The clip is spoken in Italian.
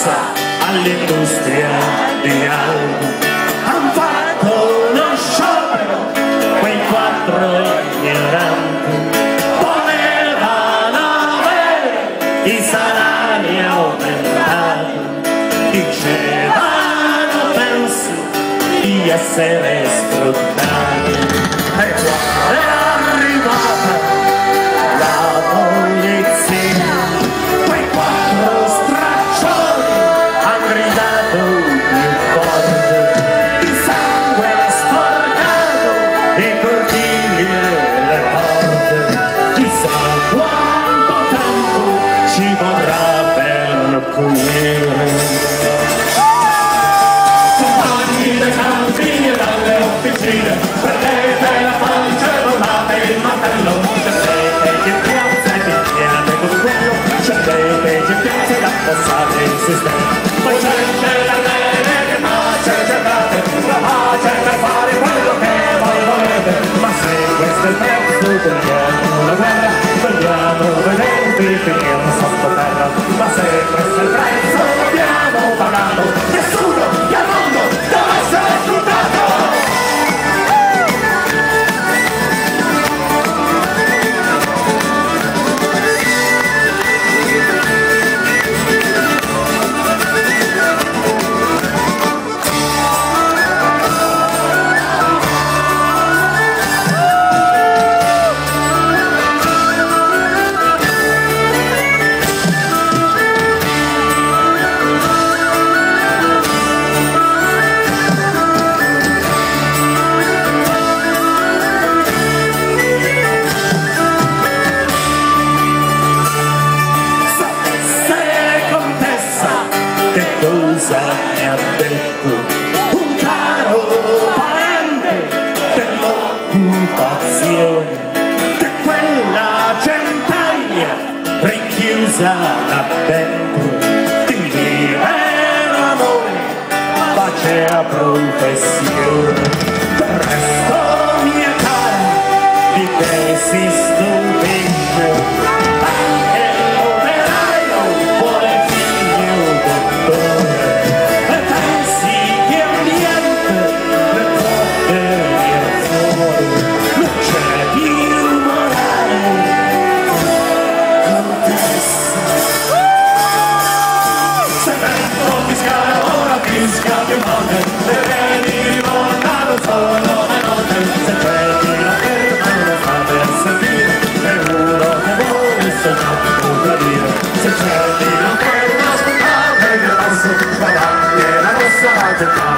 contessa all'industria di Alba. Han fatto uno sciopero, quei 4 ignoranti volevano avere i salari aumentati, dicevano pensi di essere sfruttati. E quando è arrivata la polizia, quei 4 straccioni hanno gridato più forte, di sangue sporcato i cortili e le porte. Chissà quanto tempo ci vorrà per pulire. Compagni dei campi e dalle officine, prendete la pancia e volate il martello, scendete in piazza e picchiate con quello, scendete in piazza ed affossate il sistema. Poi c'è la bene che pace cercate, la pace per fare quello che voi volete. Ma se questo è il prezzo, togliamo la guerra, togliamo vedenti, finiamo sottoterra. Ma se questo è il prezzo, abbiamo pagato, nessuno al mondo deve essere sfruttato. Cosa mi ha detto un caro parente dell'occupazione, che quella centaglia rinchiusa là dentro di vero amore faceva professione. Del resto, mia cara, di te si stupisce anche l'operaio vuole figlio dottore. Scambio male, le reni rivoltano solo le note. Se c'è chi la ferma non fa per sentire, è uno che vuole sognare un gradire. Se c'è chi la ferma ascoltate che passo, davanti alla nostra gente.